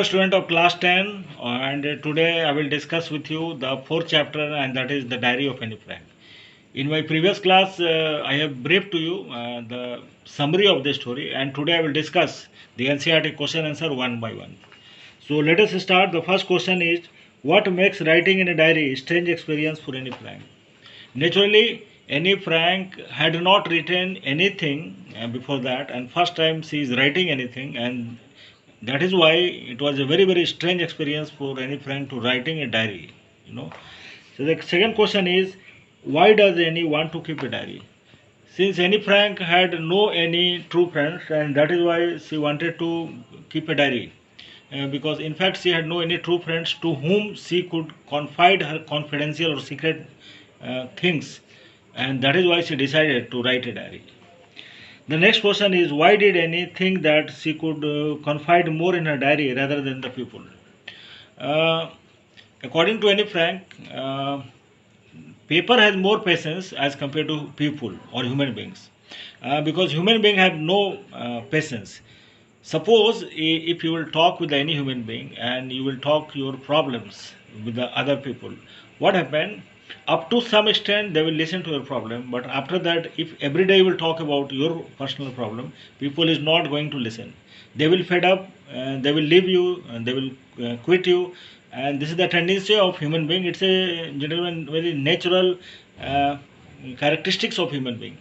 Hello student of class 10, and today I will discuss with you the fourth chapter, and that is the diary of Annie Frank. In my previous class I have briefed to you the summary of the story, and today I will discuss the NCERT question answer one by one. So let us start. The first question is, what makes writing in a diary a strange experience for Annie Frank? Naturally, Annie Frank had not written anything before that, and first time she is writing anything, and that is why it was a very strange experience for Annie Frank to writing a diary. You know. So the second question is, why does Annie want to keep a diary? Since Annie Frank had no any true friends, and that is why she wanted to keep a diary. Because in fact she had no any true friends to whom she could confide her confidential or secret things, and that is why she decided to write a diary. The next question is, why did Annie think that she could confide more in her diary rather than the people? Uh, According to Annie Frank, paper has more patience as compared to people or human beings, because human beings have no patience. Suppose if you will talk with any human being and you will talk your problems with the other people, what happened? Up to some extent they will listen to your problem, but after that, if every day you will talk about your personal problem, people is not going to listen. They will fed up, they will leave you, and they will quit you, and this is the tendency of human being. It's a gentleman very natural uh, characteristics of human being.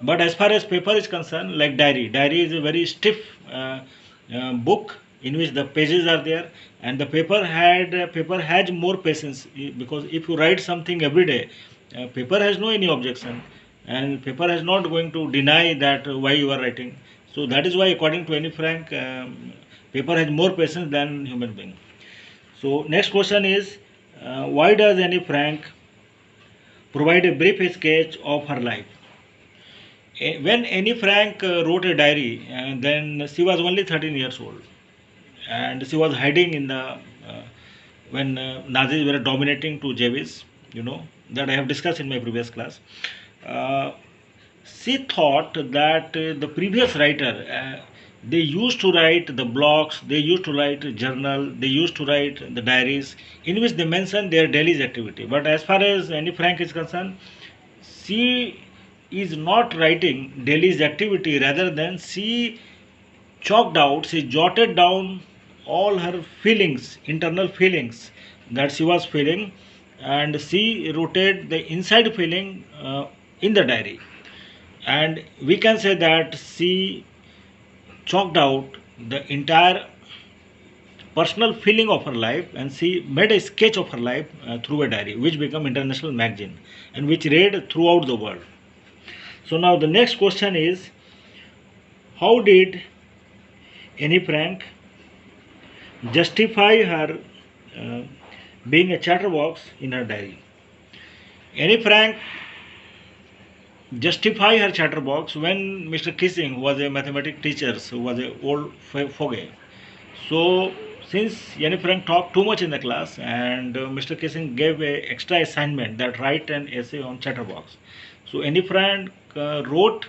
But as far as paper is concerned, like diary is a very stiff book in which the pages are there, and the paper has more patience, because if you write something every day, paper has no any objection, and paper is not going to deny that why you are writing. So that is why, according to Annie Frank, paper has more patience than human being. So next question is, why does Annie Frank provide a brief sketch of her life? When Annie Frank wrote a diary, and then she was only 13 years old, and she was hiding in the when Nazis were dominating to Jews, that I have discussed in my previous class. Uh, she thought that the previous writer, they used to write the blogs, they used to write journal, they used to write the diaries in which they mention their daily activity. But as far as Annie Frank is concerned, she is not writing daily activity, rather than she jotted down all her feelings, internal feelings that she was feeling, and she wrote the inside feeling in the diary. And we can say that she chalked out the entire personal feeling of her life, and she made a sketch of her life through a diary which became international magazine and which read throughout the world. So now the next question is, how did Annie Frank justify her uh, being a chatterbox in her diary? Annie Frank justify her chatterbox when Mr. Kissing, who was a mathematics teacher, who was an old fogey. So since Annie Frank talked too much in the class, and Mr. Kissing gave a extra assignment that write an essay on chatterbox. So Annie Frank wrote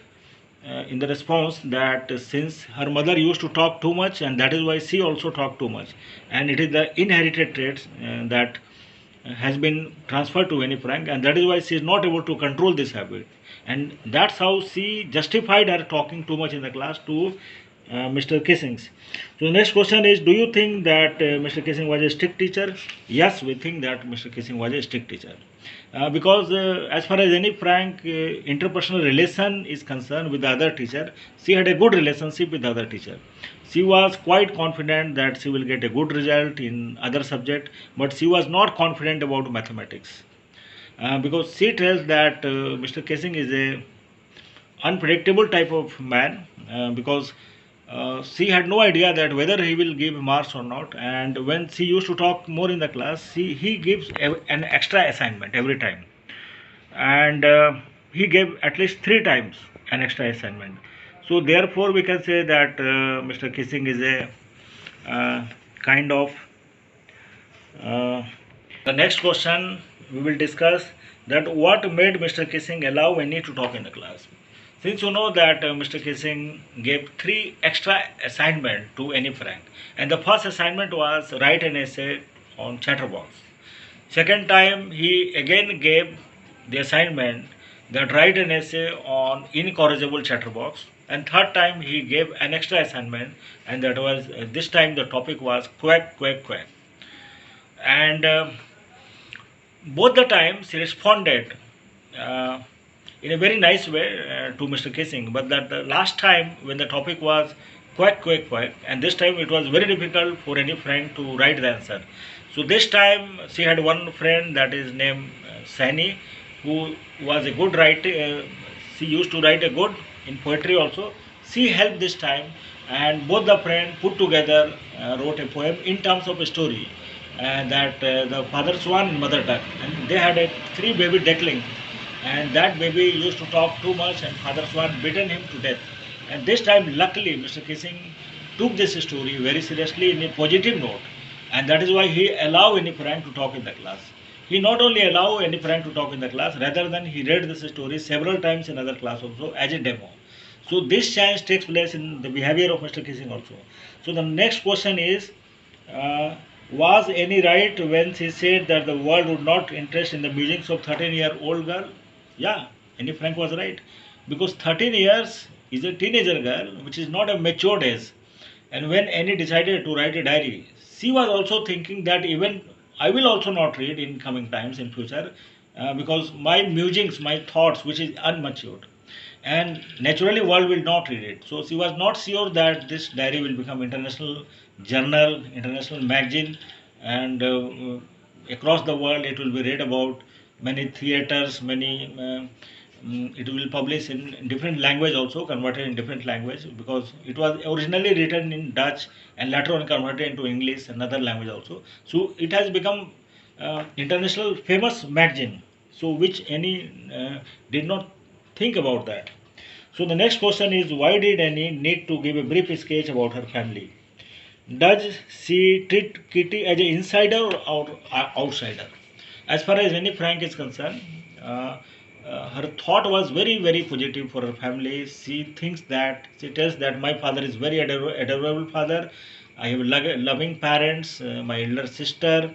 in the response that since her mother used to talk too much, and that is why she also talked too much, and it is the inherited traits that has been transferred to Annie Frank, and that is why she is not able to control this habit, and that's how she justified her talking too much in the class to Mr. Kissings. So the next question is, do you think that Mr. Kissing was a strict teacher? Yes, we think that Mr. Kissing was a strict teacher. Because as far as Annie Frank interpersonal relation is concerned with the other teacher, she had a good relationship with the other teacher. She was quite confident that she will get a good result in other subject, but she was not confident about mathematics. Because she tells that Mr. Kissing is a unpredictable type of man, because she had no idea that whether he will give marks or not, and when she used to talk more in the class, he gives an extra assignment every time, and he gave at least three times an extra assignment. So therefore we can say that Mr. Kissing is a kind of uh, the next question we will discuss, that what made Mr. Kissing allow Annie to talk in the class. Since you know that Mr. Kissing gave three extra assignment to Annie Frank, and the first assignment was write an essay on chatterbox. Second time he again gave the assignment that write an essay on incorrigible chatterbox, and third time he gave an extra assignment, and that was this time the topic was quack quack quack, and both the times he responded uh, in a very nice way to Mr. Kissing, but that the last time when the topic was quack quack quack, and this time it was very difficult for any friend to write the answer. So this time she had one friend that is named ch-Anee, who was a good writer. She used to write a good in poetry also. She helped this time, and both the friends put together wrote a poem in terms of a story, that the father swan in mother duck, and they had a three baby duckling, and that baby used to talk too much, and father swan beaten him to death. And this time luckily Mr. Kissing took this story very seriously in a positive note, and that is why he allow any friend to talk in the class. He not only allow any friend to talk in the class, rather than he read this story several times in other class also as a demo. So this change takes place in the behavior of Mr. Kissing also. So the next question is, uh, was Annie right when she said that the world would not interest in the musings of 13-year-old girl? Yeah, Annie Frank was right, because 13 years is a teenager girl, which is not a matured age. And when Annie decided to write a diary, she was also thinking that even I will also not read in coming times in future, because my musings, my thoughts, which is unmatured, and naturally world will not read it. So she was not sure that this diary will become international journal, international magazine, and across the world it will be read about many theaters, many. It will publish in different language also, converted in different language, because it was originally written in Dutch and later on converted into English and other language also. So it has become international famous magazine. So which any did not think about that. So the next question is, why did Annie need to give a brief sketch about her family? Does she treat Kitty as an insider or outsider? As far as Annie Frank is concerned, uh, her thought was very, very positive for her family. She thinks that, she tells that my father is very adorable father. I have loving parents, my elder sister,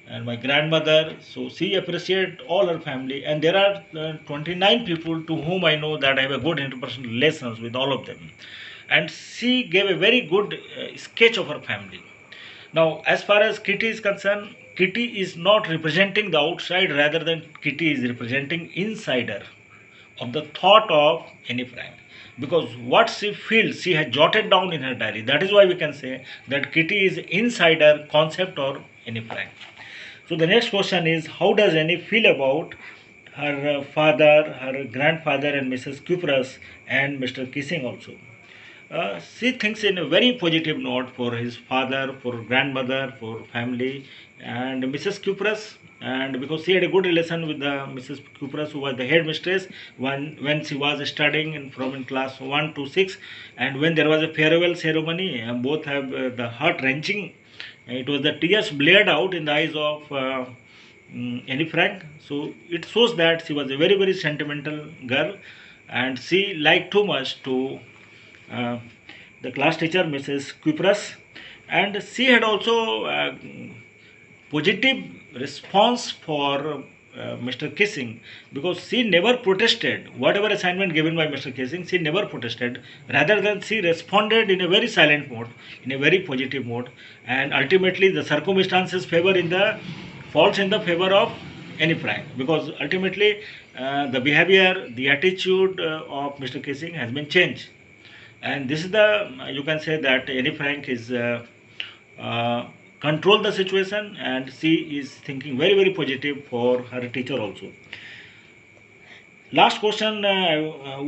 and my grandmother. So she appreciates all her family, and there are 29 people to whom I know that I have a good interpersonal relations with all of them. And she gave a very good sketch of her family. Now, as far as Kitty is concerned, Kitty is not representing the outside, rather than Kitty is representing insider of the thought of Annie Frank. Because what she feels, she has jotted down in her diary. That is why we can say that Kitty is insider concept or Annie Frank. So the next question is, how does Annie feel about her father, her grandfather, and Mrs. Cupras and Mr. Kissing also? She thinks in a very positive note for his father, for grandmother, for family, and Mrs. Cupras. And because she had a good relation with the Mrs. Cupras, who was the headmistress when she was studying from in class 1 to 6, and when there was a farewell ceremony, both have the heart wrenching. It was the tears blared out in the eyes of Annie Frank. So it shows that she was a very, very sentimental girl, and she liked too much to uh, the class teacher, Mrs. Cupras, and she had also positive response for Mr. Kissing, because she never protested whatever assignment given by Mr. Kissing. She never protested, rather than she responded in a very silent mode, in a very positive mode, and ultimately the circumstances favor in the falls in the favor of Annie Frank, because ultimately the behavior, the attitude of Mr. Kissing has been changed, and this is the you can say that Annie Frank is uh, control the situation, and she is thinking very, very positive for her teacher also. Last question,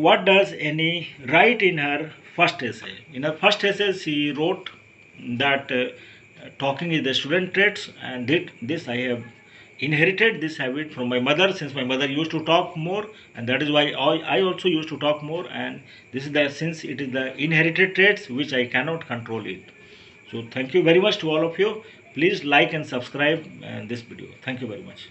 what does Annie write in her first essay? In her first essay she wrote that talking is the student traits, and this I have inherited this habit from my mother, since my mother used to talk more, and that is why I also used to talk more, and this is the, since it is the inherited traits which I cannot control it. So thank you very much to all of you. Please like and subscribe this video. Thank you very much.